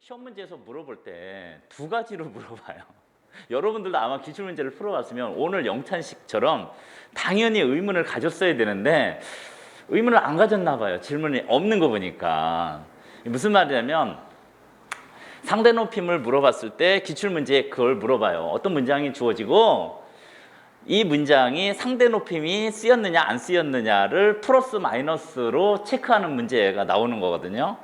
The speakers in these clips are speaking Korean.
시험 문제에서 물어볼 때 두 가지로 물어봐요. 여러분들도 아마 기출문제를 풀어봤으면 오늘 영찬식처럼 당연히 의문을 가졌어야 되는데 의문을 안 가졌나 봐요. 질문이 없는 거 보니까. 무슨 말이냐면 상대 높임을 물어봤을 때 기출문제에 그걸 물어봐요. 어떤 문장이 주어지고 이 문장이 상대 높임이 쓰였느냐 안 쓰였느냐를 플러스 마이너스로 체크하는 문제가 나오는 거거든요.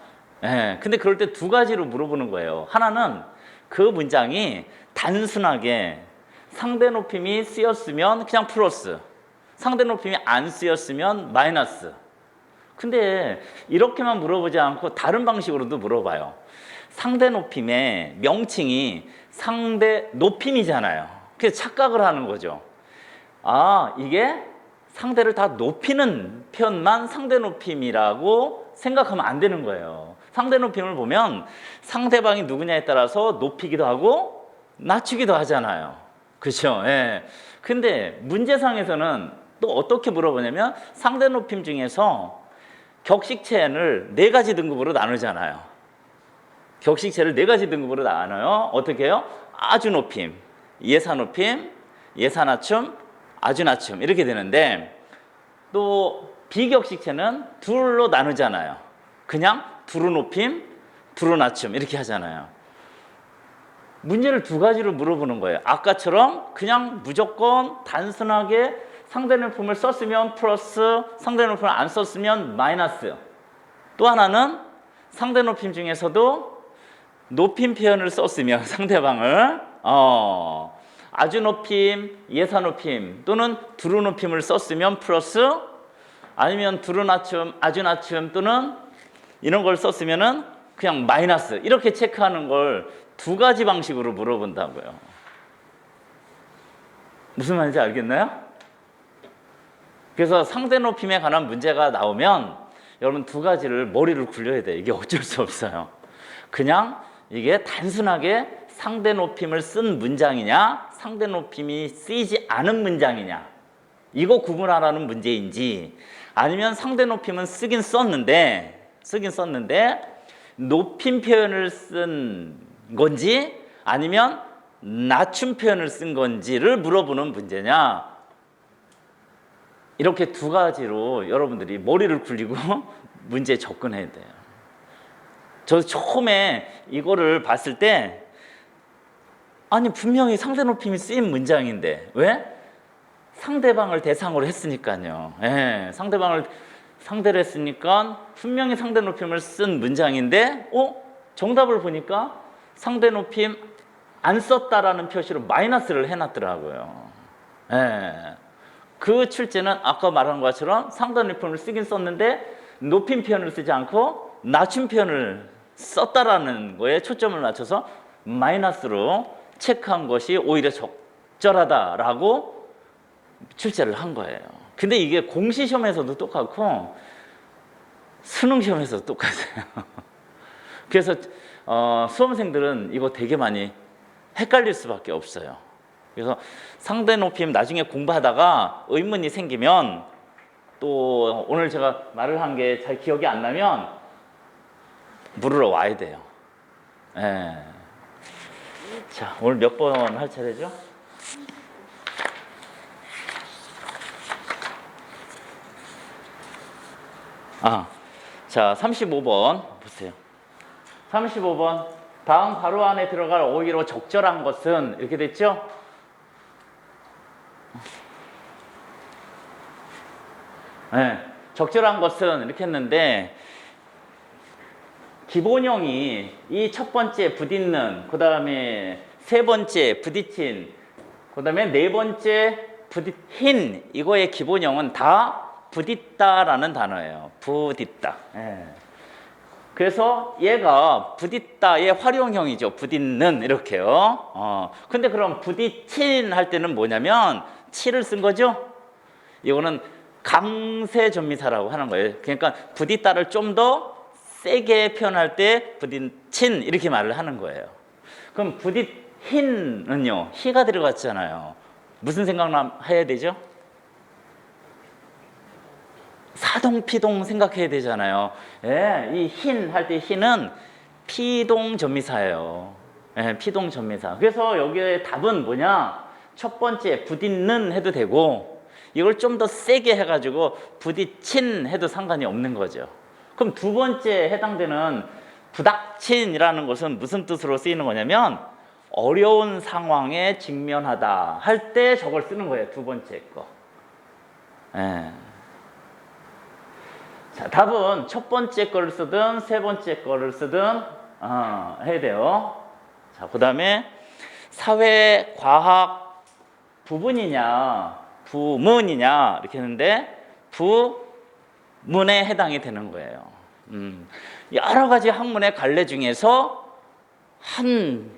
예, 근데 그럴 때 두 가지로 물어보는 거예요. 하나는 그 문장이 단순하게 상대 높임이 쓰였으면 그냥 플러스, 상대 높임이 안 쓰였으면 마이너스. 근데 이렇게만 물어보지 않고 다른 방식으로도 물어봐요. 상대 높임의 명칭이 상대 높임이잖아요. 그래서 착각을 하는 거죠. 아, 이게 상대를 다 높이는 표현만 상대 높임이라고 생각하면 안 되는 거예요. 상대 높임을 보면 상대방이 누구냐에 따라서 높이기도 하고 낮추기도 하잖아요. 그렇죠? 예. 근데 문제상에서는 또 어떻게 물어보냐면 상대 높임 중에서 격식체를 네 가지 등급으로 나누잖아요. 격식체를 네 가지 등급으로 나눠요. 어떻게 해요? 아주 높임, 예사 높임, 예사 낮춤, 아주 낮춤 이렇게 되는데 또 비격식체는 둘로 나누잖아요. 그냥 두루 높임, 두루 낮춤 이렇게 하잖아요. 문제를 두 가지로 물어보는 거예요. 아까처럼 그냥 무조건 단순하게 상대 높임을 썼으면 플러스, 상대 높임을 안 썼으면 마이너스. 또 하나는 상대 높임 중에서도 높임 표현을 썼으면 상대방을 아주 높임, 예사 높임 또는 두루 높임을 썼으면 플러스, 아니면 두루 낮춤, 아주 낮춤 또는 이런 걸 썼으면은 그냥 마이너스. 이렇게 체크하는 걸 두 가지 방식으로 물어본다고요. 무슨 말인지 알겠나요? 그래서 상대 높임에 관한 문제가 나오면 여러분 두 가지를 머리를 굴려야 돼요. 이게 어쩔 수 없어요. 그냥 이게 단순하게 상대 높임을 쓴 문장이냐, 상대 높임이 쓰이지 않은 문장이냐, 이거 구분하라는 문제인지, 아니면 상대 높임은 쓰긴 썼는데 높임 표현을 쓴 건지 아니면 낮춤 표현을 쓴 건지를 물어보는 문제냐, 이렇게 두 가지로 여러분들이 머리를 굴리고 문제에 접근해야 돼요. 저 처음에 이거를 봤을 때 아니 분명히 상대 높임이 쓰인 문장인데 왜? 상대방을 대상으로 했으니까요. 예, 상대를 했으니까 분명히 상대 높임을 쓴 문장인데 정답을 보니까 상대 높임 안 썼다라는 표시로 마이너스를 해놨더라고요. 예. 그 출제는 아까 말한 것처럼 상대 높임을 쓰긴 썼는데 높임 표현을 쓰지 않고 낮춤 표현을 썼다라는 거에 초점을 맞춰서 마이너스로 체크한 것이 오히려 적절하다라고 출제를 한 거예요. 근데 이게 공시시험에서도 똑같고 수능시험에서도 똑같아요. 그래서 수험생들은 이거 되게 많이 헷갈릴 수밖에 없어요. 그래서 상대 높임 나중에 공부하다가 의문이 생기면 또 오늘 제가 말을 한 게 잘 기억이 안 나면 물으러 와야 돼요. 예. 자, 오늘 몇 번 할 차례죠? 자, 35번 보세요. 35번 다음 가로 안에 들어갈 오히려 적절한 것은 이렇게 됐죠? 네, 적절한 것은 이렇게 했는데 기본형이 이 첫 번째 부딪는, 그 다음에 세 번째 부딪힌, 그 다음에 네 번째 부딪힌, 이거의 기본형은 다 부딪다라는 단어예요. 부딪다. 예. 그래서 얘가 부딪다의 활용형이죠. 부딪는 이렇게요. 근데 그럼 부딪힌 할 때는 뭐냐면 치를 쓴 거죠. 이거는 강세존미사라고 하는 거예요. 그러니까 부딪다를 좀 더 세게 표현할 때 부딪힌 이렇게 말을 하는 거예요. 그럼 부딪힌은요, 희가 들어갔잖아요. 무슨 생각해야 되죠? 사동피동 생각해야 되잖아요. 예, 이 흰 할 때 흰은 피동전미사예요. 예, 피동전미사. 그래서 여기에 답은 뭐냐? 첫 번째 부딪는 해도 되고 이걸 좀 더 세게 해가지고 부딪힌 해도 상관이 없는 거죠. 그럼 두 번째 해당되는 부닥친이라는 것은 무슨 뜻으로 쓰이는 거냐면 어려운 상황에 직면하다 할 때 저걸 쓰는 거예요. 두 번째 거. 예. 자, 답은 첫 번째 거를 쓰든 세 번째 거를 쓰든 해야 돼요. 자, 그 다음에 사회과학 부분이냐 부문이냐 이렇게 했는데 부문에 해당이 되는 거예요. 여러 가지 학문의 갈래 중에서 한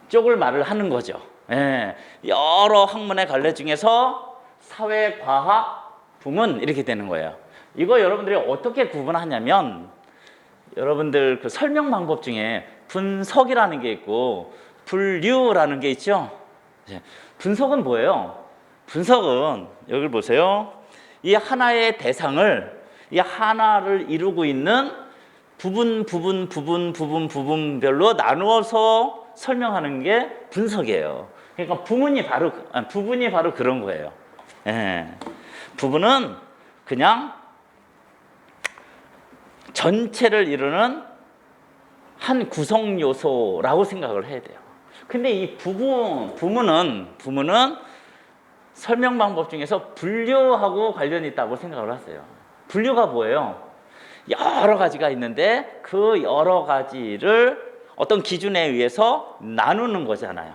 쪽을 말을 하는 거죠. 예, 여러 학문의 갈래 중에서 사회과학 부문 이렇게 되는 거예요. 이거 여러분들이 어떻게 구분하냐면 여러분들 그 설명 방법 중에 분석이라는 게 있고 분류라는 게 있죠. 분석은 뭐예요? 분석은 여기 보세요. 이 하나의 대상을 이 하나를 이루고 있는 부분별로 나누어서 설명하는 게 분석이에요. 그러니까 부분이 바로 그런 거예요. 예. 부분은 그냥 전체를 이루는 한 구성 요소라고 생각을 해야 돼요. 근데 이 부문은 설명 방법 중에서 분류하고 관련이 있다고 생각을 하세요. 분류가 뭐예요? 여러 가지가 있는데 그 여러 가지를 어떤 기준에 의해서 나누는 거잖아요.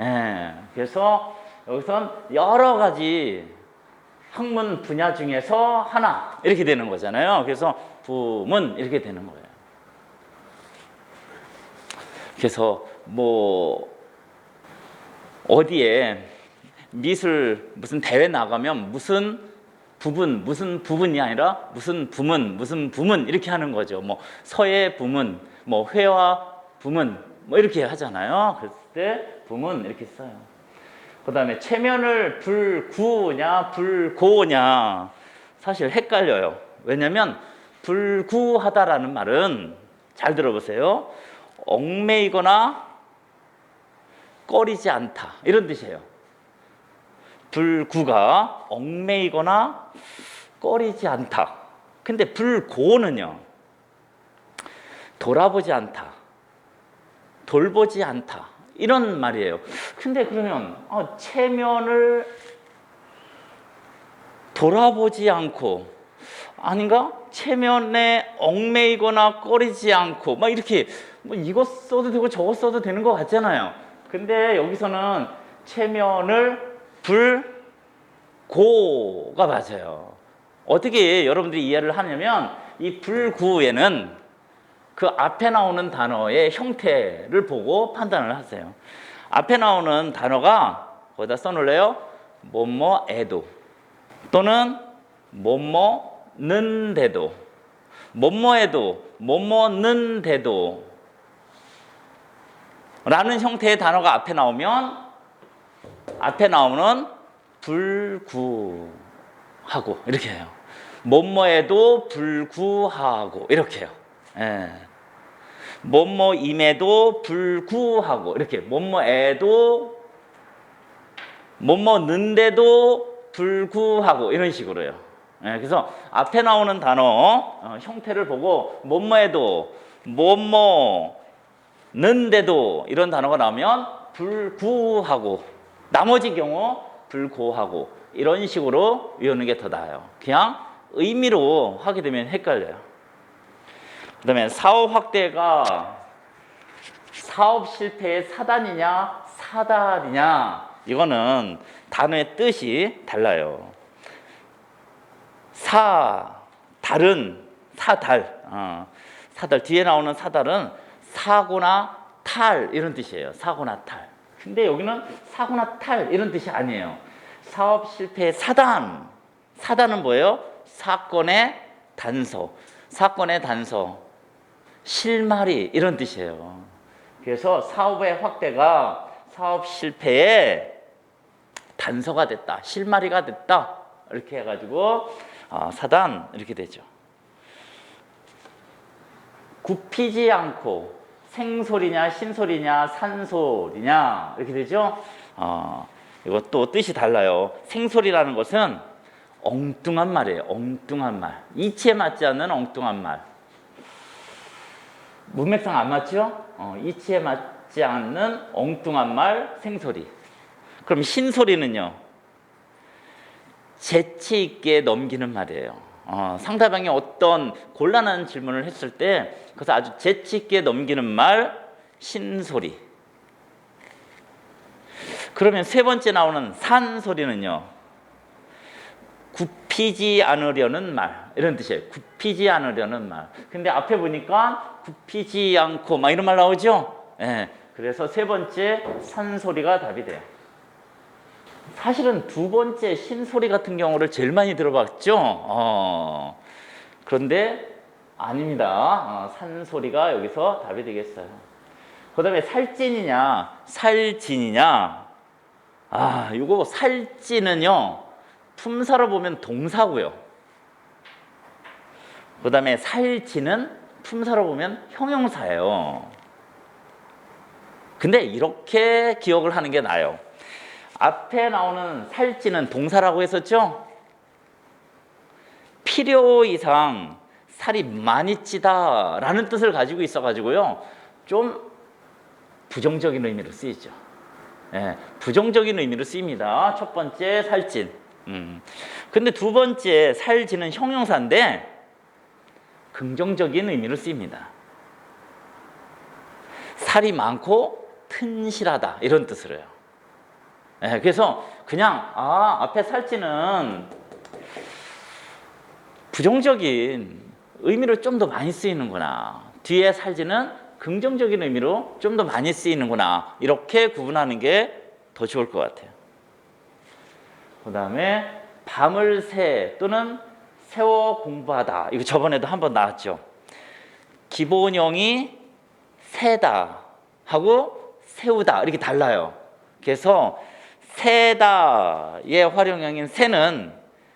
예, 그래서 여기선 여러 가지 학문 분야 중에서 하나 이렇게 되는 거잖아요. 그래서 부문 이렇게 되는 거예요. 그래서 뭐 어디에 미술 무슨 대회 나가면 무슨 부분이 아니라 무슨 부문 이렇게 하는 거죠. 뭐 서예 부문, 뭐 회화 부문 뭐 이렇게 하잖아요. 그럴 때 부문 이렇게 써요. 그다음에 체면을 불구냐 불고냐 사실 헷갈려요. 왜냐하면 불구하다라는 말은 잘 들어보세요. 얽매이거나 꺼리지 않다 이런 뜻이에요. 불구가 얽매이거나 꺼리지 않다. 근데 불고는요, 돌아보지 않다, 돌보지 않다 이런 말이에요. 근데 그러면 체면을 돌아보지 않고 아닌가? 체면에 얽매이거나 꺼리지 않고 막 이렇게 뭐 이거 써도 되고 저거 써도 되는 것 같잖아요. 근데 여기서는 체면을 불고가 맞아요. 어떻게 여러분들이 이해를 하냐면 이 불구에는 그 앞에 나오는 단어의 형태를 보고 판단을 하세요. 앞에 나오는 단어가 거기다 써놓을래요? 뭐뭐에도 또는 뭐뭐는데도 뭐뭐에도 뭐뭐는데도 라는 형태의 단어가 앞에 나오면 앞에 나오는 불구하고 이렇게 해요. 뭐뭐에도 불구하고 이렇게 해요. 예. 뭐뭐임에도 불구하고 이렇게 뭐뭐에도 뭐뭐는데도 불구하고 이런 식으로요. 예. 그래서 앞에 나오는 단어 형태를 보고 뭐뭐에도 뭐뭐는데도 이런 단어가 나오면 불구하고 나머지 경우 불고하고 이런 식으로 외우는 게 더 나아요. 그냥 의미로 하게 되면 헷갈려요. 그 다음에 사업 확대가 사업 실패의 사단이냐 사달이냐 이거는 단어의 뜻이 달라요. 사달은 사달 뒤에 나오는 사달은 사고나 탈 이런 뜻이에요. 사고나 탈. 근데 여기는 사고나 탈 이런 뜻이 아니에요. 사업 실패의 사단은 뭐예요? 사건의 단서, 실마리 이런 뜻이에요. 그래서 사업의 확대가 사업 실패의 단서가 됐다, 실마리가 됐다 이렇게 해가지고 사단 이렇게 되죠. 굽히지 않고 생소리냐 신소리냐 산소리냐 이렇게 되죠. 이것도 뜻이 달라요. 생소리라는 것은 엉뚱한 말이에요. 엉뚱한 말. 이치에 맞지 않는 엉뚱한 말. 문맥상 안 맞죠? 이치에 맞지 않는 엉뚱한 말, 생소리. 그럼 신소리는요? 재치 있게 넘기는 말이에요. 상대방이 어떤 곤란한 질문을 했을 때 그래서 아주 재치 있게 넘기는 말, 신소리. 그러면 세 번째 나오는 산소리는요? 굽히지 않으려는 말 이런 뜻이에요. 굽히지 않으려는 말. 근데 앞에 보니까 굽히지 않고 막 이런 말 나오죠. 예. 그래서 세 번째 산소리가 답이 돼요. 사실은 두 번째 신소리 같은 경우를 제일 많이 들어봤죠. 그런데 아닙니다. 산소리가 여기서 답이 되겠어요. 그 다음에 살찐이냐 살진이냐. 이거 살찐은요 품사로 보면 동사고요. 그 다음에 살진은 품사로 보면 형용사예요. 근데 이렇게 기억을 하는 게 나아요. 앞에 나오는 살찌는 동사라고 했었죠? 필요 이상 살이 많이 찌다 라는 뜻을 가지고 있어가지고요 좀 부정적인 의미로 쓰이죠. 예, 부정적인 의미로 쓰입니다. 첫 번째 살찐. 근데 두 번째 살찌는 형용사인데 긍정적인 의미로 쓰입니다. 살이 많고 튼실하다 이런 뜻으로 해요. 네, 그래서 그냥 앞에 살찌는 부정적인 의미로 좀 더 많이 쓰이는구나. 뒤에 살찌는 긍정적인 의미로 좀 더 많이 쓰이는구나. 이렇게 구분하는 게 더 좋을 것 같아요. 그 다음에 밤을 새 또는 세워 공부하다. 이거 저번에도 한번 나왔죠. 기본형이 세다 하고 세우다 이렇게 달라요. 그래서 새다의 활용형인 새는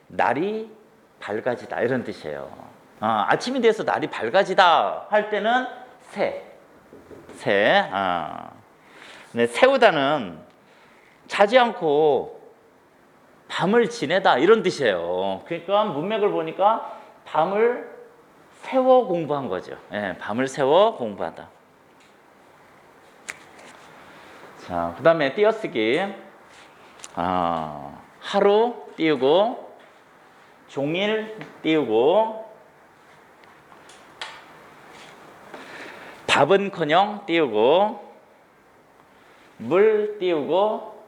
날이 밝아지다 이런 뜻이에요. 아침이 돼서 날이 밝아지다 할 때는 새. 근데 세우다는 자지 않고 밤을 지내다 이런 뜻이에요. 그러니까 문맥을 보니까 밤을 세워 공부한 거죠. 예, 밤을 세워 공부하다. 자, 그 다음에 띄어쓰기. 하루 띄우고 종일 띄우고 밥은커녕 띄우고 물 띄우고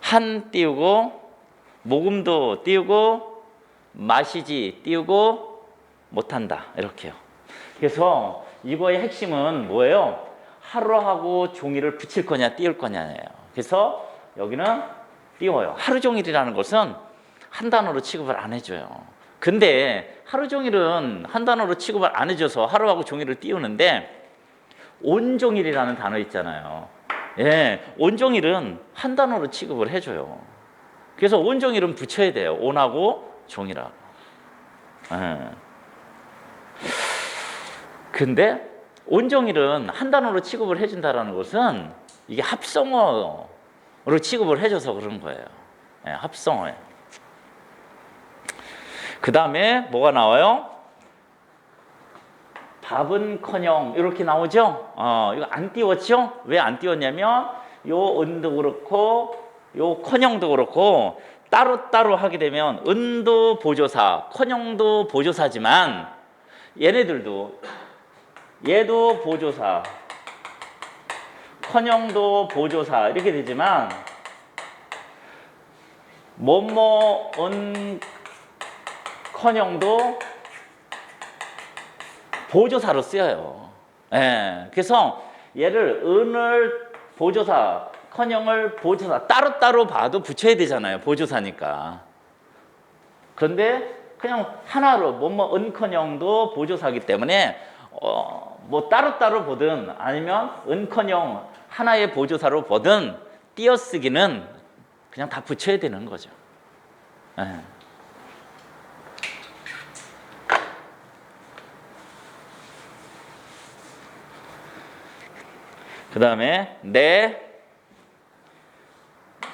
한 띄우고 모금도 띄우고 마시지 띄우고 못한다 이렇게요. 그래서 이거의 핵심은 뭐예요? 하루하고 종일을 붙일 거냐 띄울 거냐예요. 그래서 여기는 띄워요. 하루 종일이라는 것은 한 단어로 취급을 안 해줘요. 근데 하루 종일은 한 단어로 취급을 안 해줘서 하루하고 종일을 띄우는데 온종일이라는 단어 있잖아요. 예, 온종일은 한 단어로 취급을 해줘요. 그래서 온종일은 붙여야 돼요. 온하고 종일하고. 예. 근데 온종일은 한 단어로 취급을 해준다는 것은 이게 합성어로 취급을 해줘서 그런 거예요. 예, 합성어예요. 그 다음에 뭐가 나와요? 밥은커녕 이렇게 나오죠. 이거 안 띄웠죠? 왜 안 띄웠냐면 요 은도 그렇고 요 커녕도 그렇고 따로따로 하게 되면 은도 보조사, 커녕도 보조사지만 얘네들도 얘도 보조사, 커녕도 보조사 이렇게 되지만 뭐뭐 은 커녕도 보조사로 쓰여요. 예, 그래서 얘를 은을 보조사, 커녕을 보조사 따로따로 봐도 붙여야 되잖아요. 보조사니까. 그런데 그냥 하나로 뭐뭐 은커녕도 보조사기 때문에 뭐 따로따로 보든 아니면 은커녕 하나의 보조사로 보든 띄어쓰기는 그냥 다 붙여야 되는 거죠. 예. 그 다음에 내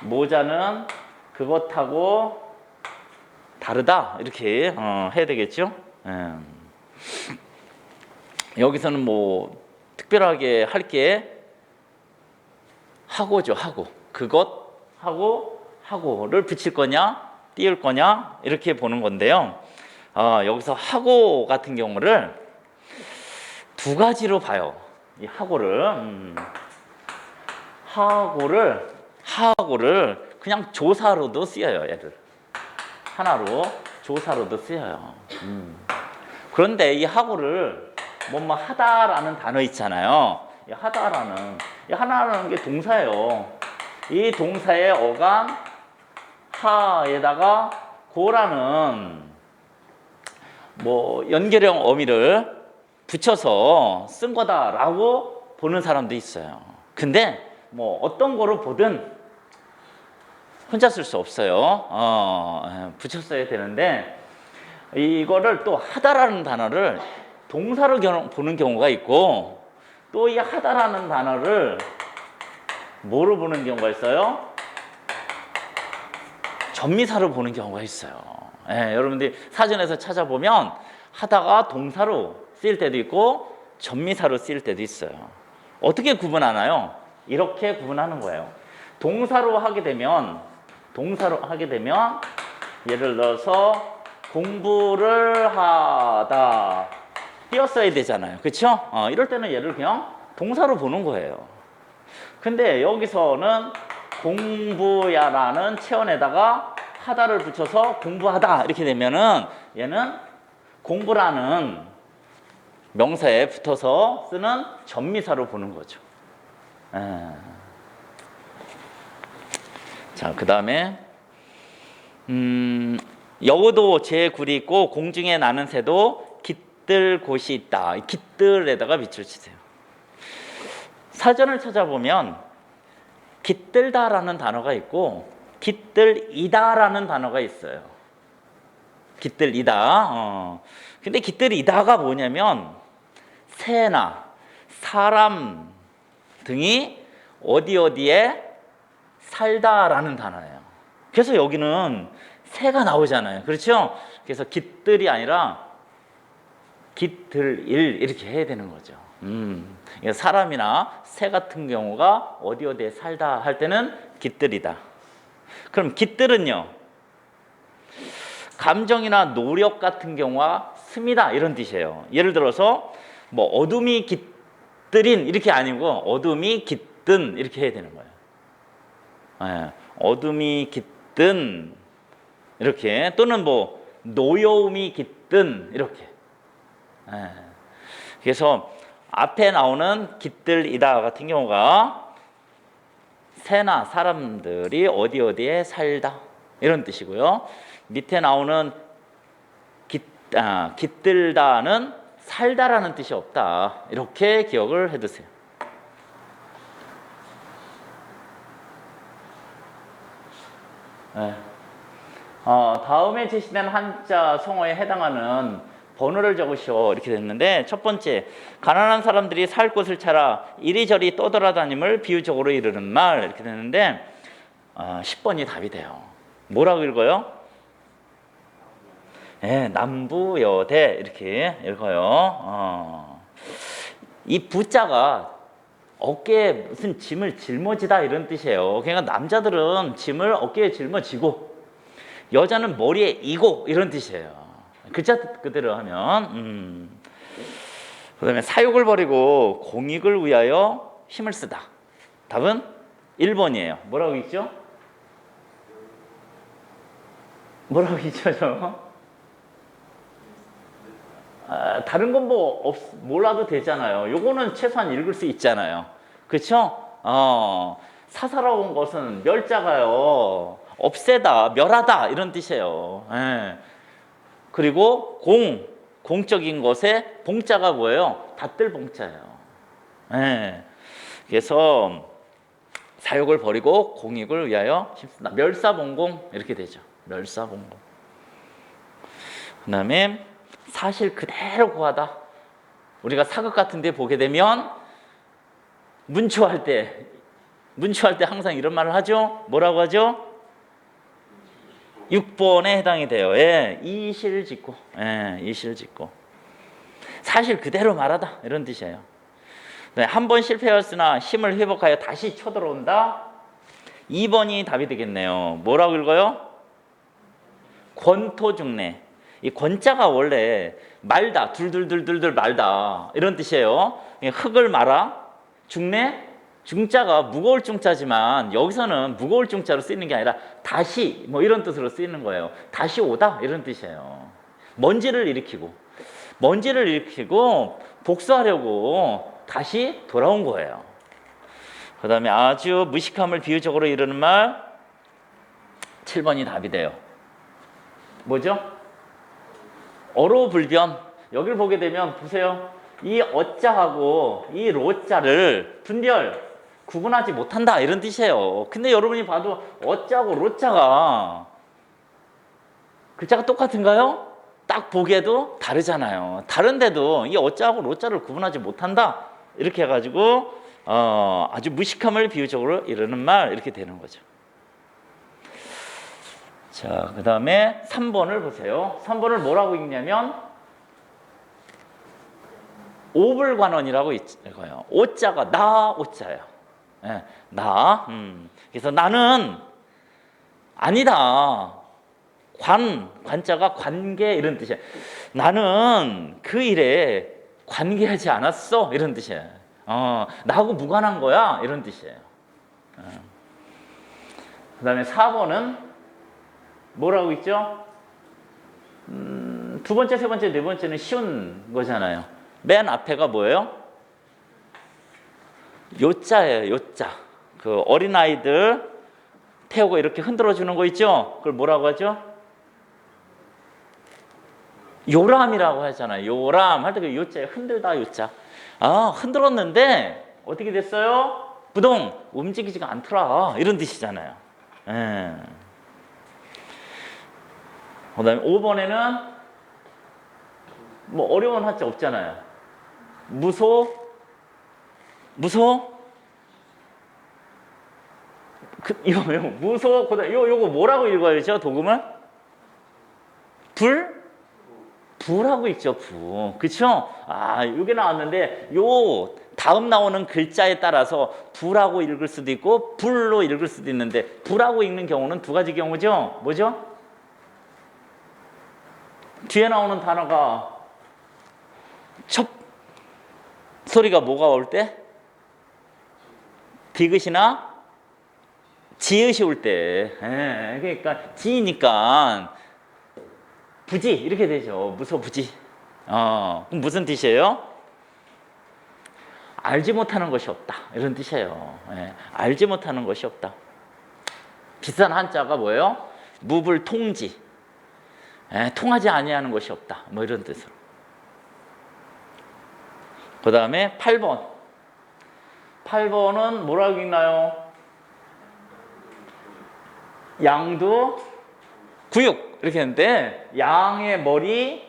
모자는 그것하고 다르다 이렇게 해야 되겠죠. 여기서는 뭐 특별하게 할 게 하고죠. 하고 그것 하고를 붙일 거냐 띄울 거냐 이렇게 보는 건데요. 여기서 하고 같은 경우를 두 가지로 봐요. 이 하고를 하고를 그냥 조사로도 쓰여요. 얘를 하나로 조사로도 쓰여요. 그런데 이 하고를 뭐뭐 하다라는 단어 있잖아요. 이 하다라는 게 동사예요. 이 동사의 어감 하에다가 고라는 뭐 연결형 어미를 붙여서 쓴 거다라고 보는 사람도 있어요. 근데 뭐 어떤 거로 보든 혼자 쓸 수 없어요. 붙였어야 되는데 이거를 또 하다라는 단어를 동사로 보는 경우가 있고 또 이 하다라는 단어를 뭐로 보는 경우가 있어요? 전미사로 보는 경우가 있어요. 여러분들이 사전에서 찾아보면 하다가 동사로 쓰일 때도 있고 전미사로 쓰일 때도 있어요. 어떻게 구분하나요? 이렇게 구분하는 거예요. 동사로 하게 되면 예를 들어서 공부를 하다 띄었어야 되잖아요. 그렇죠? 이럴 때는 얘를 그냥 동사로 보는 거예요. 근데 여기서는 공부야라는 체언에다가 하다를 붙여서 공부하다 이렇게 되면은 얘는 공부라는 명사에 붙어서 쓰는 전미사로 보는 거죠. 자, 그 다음에 여우도 제 굴이 있고 공중에 나는 새도 깃들 곳이 있다. 깃들에다가 밑줄 치세요. 사전을 찾아보면 깃들다라는 단어가 있고 깃들이다라는 단어가 있어요. 깃들이다. 근데 깃들이다가 뭐냐면 새나 사람 등이 어디에 살다라는 단어예요. 그래서 여기는 새가 나오잖아요. 그렇죠? 그래서 깃들이 아니라 깃들일 이렇게 해야 되는 거죠. 사람이나 새 같은 경우가 어디에 살다 할 때는 깃들이다. 그럼 깃들은요, 감정이나 노력 같은 경우가 씁니다 이런 뜻이에요. 예를 들어서 뭐 어둠이 깃들인 이렇게 아니고 어둠이 깃든 이렇게 해야 되는 거예요. 어둠이 깃든 이렇게, 또는 뭐 노여움이 깃든 이렇게. 그래서 앞에 나오는 깃들이다 같은 경우가 새나 사람들이 어디에 살다 이런 뜻이고요. 밑에 나오는 깃들다는 살다라는 뜻이 없다 이렇게 기억을 해두세요. 다음에 제시된 한자 성어에 해당하는 번호를 적으시오 이렇게 됐는데, 첫 번째, 가난한 사람들이 살 곳을 찾아 이리저리 떠돌아다님을 비유적으로 이르는 말 이렇게 됐는데 10번이 답이 돼요. 뭐라고 읽어요? 남부여대 이렇게 읽어요. 이 부자가 어깨에 무슨 짐을 짊어지다 이런 뜻이에요. 그러니까 남자들은 짐을 어깨에 짊어지고 여자는 머리에 이고 이런 뜻이에요. 글자 그대로 하면. 그 다음에 사욕을 버리고 공익을 위하여 힘을 쓰다. 답은 1번이에요. 뭐라고 있죠? 뭐라고 있죠? 다른 건 뭐 몰라도 되잖아요. 요거는 최소한 읽을 수 있잖아요. 그렇죠? 사사로운 것은 멸자가요, 없애다, 멸하다 이런 뜻이에요. 그리고 공적인 것에 봉자가 뭐예요? 닷들 봉자예요. 그래서 사욕을 버리고 공익을 위하여 힘쓰다. 멸사봉공 이렇게 되죠. 멸사봉공. 그 다음에 사실 그대로 구하다. 우리가 사극 같은 데 보게 되면 문초할 때 항상 이런 말을 하죠. 뭐라고 하죠? 6번에 해당이 돼요. 예, 이실직고. 예, 이실직고. 사실 그대로 말하다 이런 뜻이에요. 네, 한 번 실패하였으나 힘을 회복하여 다시 쳐들어온다. 2번이 답이 되겠네요. 뭐라고 읽어요? 권토중래. 이 권자가 원래 말다, 둘둘둘둘둘 말다 이런 뜻이에요. 흙을 말아. 중래, 중자가 무거울 중자지만 여기서는 무거울 중자로 쓰이는 게 아니라 다시 뭐 이런 뜻으로 쓰이는 거예요. 다시 오다 이런 뜻이에요. 먼지를 일으키고 복수하려고 다시 돌아온 거예요. 그 다음에 아주 무식함을 비유적으로 이르는 말 7번이 답이 돼요. 뭐죠? 어로불변. 여기를 보게 되면 보세요. 이 어자하고 이 로자를 분별 구분하지 못한다 이런 뜻이에요. 근데 여러분이 봐도 어자하고 로자가 글자가 똑같은가요? 딱 보기에도 다르잖아요. 다른데도 이 어자하고 로자를 구분하지 못한다 이렇게 해가지고 아주 무식함을 비유적으로 이르는 말 이렇게 되는 거죠. 자, 그 다음에 3번을 보세요. 3번을 뭐라고 읽냐면 오불관원이라고 읽어요. 오자가 나 오자예요. 네, 나. 그래서 나는 아니다. 관자가 관계 이런 뜻이에요. 나는 그 일에 관계하지 않았어 이런 뜻이에요. 나하고 무관한 거야 이런 뜻이에요. 그 다음에 4번은 뭐라고 있죠? 두 번째, 세 번째, 네 번째는 쉬운 거잖아요. 맨 앞에가 뭐예요? 요자예요. 요자. 그 어린아이들 태우고 이렇게 흔들어주는 거 있죠? 그걸 뭐라고 하죠? 요람이라고 하잖아요. 요람 할 때 그 요자에 흔들다 요자. 흔들었는데 어떻게 됐어요? 부동 움직이지가 않더라 이런 뜻이잖아요. 그 다음에 5번에는 뭐 어려운 한자 없잖아요. 무소 무소 요거 뭐라고 읽어야죠? 도금은 부라고 읽죠. 그쵸? 이게 나왔는데 요 다음 나오는 글자에 따라서 부라고 읽을 수도 있고 불로 읽을 수도 있는데 부라고 읽는 경우는 두 가지 경우죠. 뭐죠? 뒤에 나오는 단어가 첫 소리가 뭐가 올 때? 디귿이나 지읒이 올 때. 그러니까 지니까 부지 이렇게 되죠. 무소부지. 그럼 무슨 뜻이에요? 알지 못하는 것이 없다 이런 뜻이에요. 알지 못하는 것이 없다. 비싼 한자가 뭐예요? 무불통지. 통하지 아니하는 것이 없다 뭐 이런 뜻으로. 그 다음에 8번은 뭐라고 읽나요? 양두 구육 이렇게 했는데 양의 머리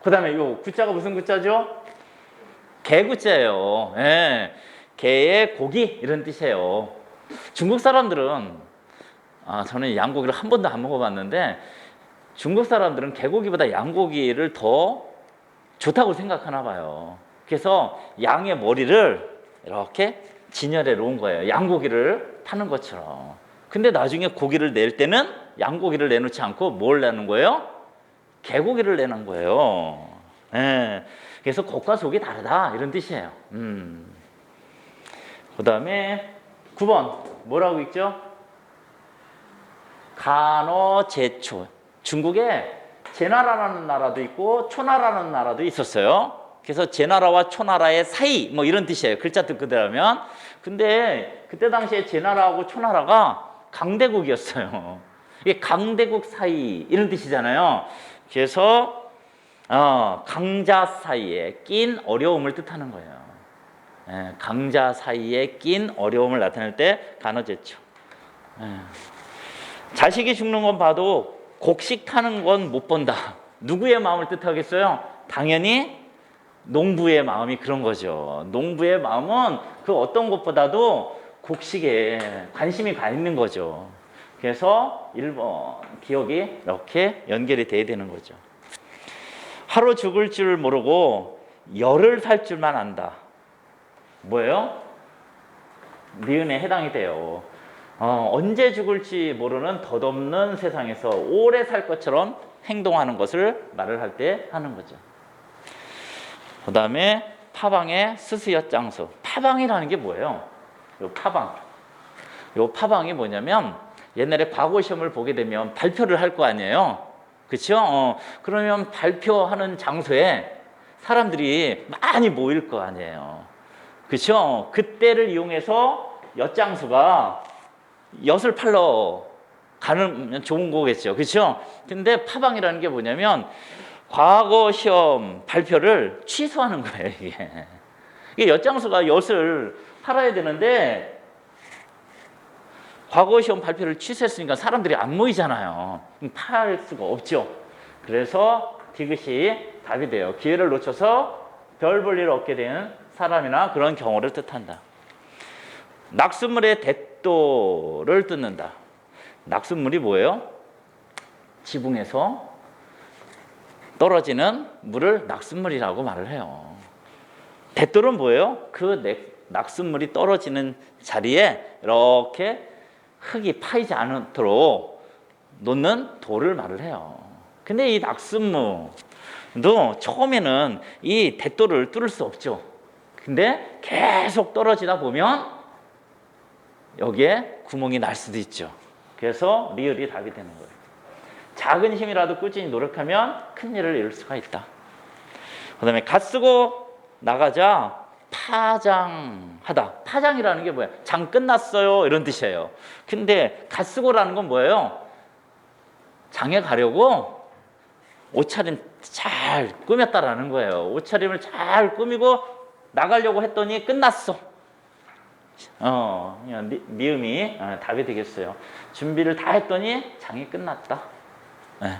그 다음에 요 구자가 무슨 구자죠? 개구자예요. 개의 고기 이런 뜻이에요. 중국 사람들은 저는 양고기를 한 번도 안 먹어봤는데 중국 사람들은 개고기보다 양고기를 더 좋다고 생각하나 봐요. 그래서 양의 머리를 이렇게 진열해 놓은 거예요. 양고기를 타는 것처럼. 근데 나중에 고기를 낼 때는 양고기를 내놓지 않고 뭘 내는 거예요? 개고기를 내는 거예요. 그래서 겉과 속이 다르다 이런 뜻이에요. 그 다음에 9번 뭐라고 읽죠? 간어제초. 중국에 제나라라는 나라도 있고 초나라라는 나라도 있었어요. 그래서 제나라와 초나라의 사이 뭐 이런 뜻이에요. 글자 뜻 그대로 하면. 근데 그때 당시에 제나라하고 초나라가 강대국이었어요. 이게 강대국 사이 이런 뜻이잖아요. 그래서 강자 사이에 낀 어려움을 뜻하는 거예요. 강자 사이에 낀 어려움을 나타낼 때 간어제초. 자식이 죽는 건 봐도 곡식 타는 건 못 본다. 누구의 마음을 뜻하겠어요? 당연히 농부의 마음이 그런 거죠. 농부의 마음은 그 어떤 것보다도 곡식에 관심이 가 있는 거죠. 그래서 1번 기억이 이렇게 연결이 돼야 되는 거죠. 하루 죽을 줄 모르고 열흘 살 줄만 안다. 뭐예요? 니은에 해당이 돼요. 언제 죽을지 모르는 덧없는 세상에서 오래 살 것처럼 행동하는 것을 말을 할 때 하는 거죠. 그 다음에 파방의 스스엿장수. 파방이라는 게 뭐예요? 요 파방이 뭐냐면 옛날에 과거 시험을 보게 되면 발표를 할 거 아니에요. 그렇죠? 그러면 발표하는 장소에 사람들이 많이 모일 거 아니에요. 그렇죠? 그때를 이용해서 엿장수가 엿을 팔러 가는 좋은 거겠죠. 그렇죠? 근데 파방이라는 게 뭐냐면 과거 시험 발표를 취소하는 거예요, 이게 엿장수가 엿을 팔아야 되는데 과거 시험 발표를 취소했으니까 사람들이 안 모이잖아요. 팔 수가 없죠. 그래서 디귿이 답이 돼요. 기회를 놓쳐서 별 볼 일을 얻게 된 사람이나 그런 경우를 뜻한다. 낙숫물의 대도를 뜯는다. 낙숫물이 뭐예요? 지붕에서 떨어지는 물을 낙숫물이라고 말을 해요. 대돌은 뭐예요? 그 낙숫물이 떨어지는 자리에 이렇게 흙이 파이지 않도록 놓는 돌을 말을 해요. 근데 이 낙숫물도 처음에는 이 대돌을 뚫을 수 없죠. 근데 계속 떨어지다 보면 여기에 구멍이 날 수도 있죠. 그래서 리을이 답이 되는 거예요. 작은 힘이라도 꾸준히 노력하면 큰 일을 이룰 수가 있다. 그 다음에 갓 쓰고 나가자 파장하다. 파장이라는 게 뭐예요? 장 끝났어요 이런 뜻이에요. 근데 갓 쓰고라는 건 뭐예요? 장에 가려고 옷차림 잘 꾸몄다라는 거예요. 옷차림을 잘 꾸미고 나가려고 했더니 끝났어. 미음이 답이 되겠어요. 준비를 다 했더니 장이 끝났다. 네.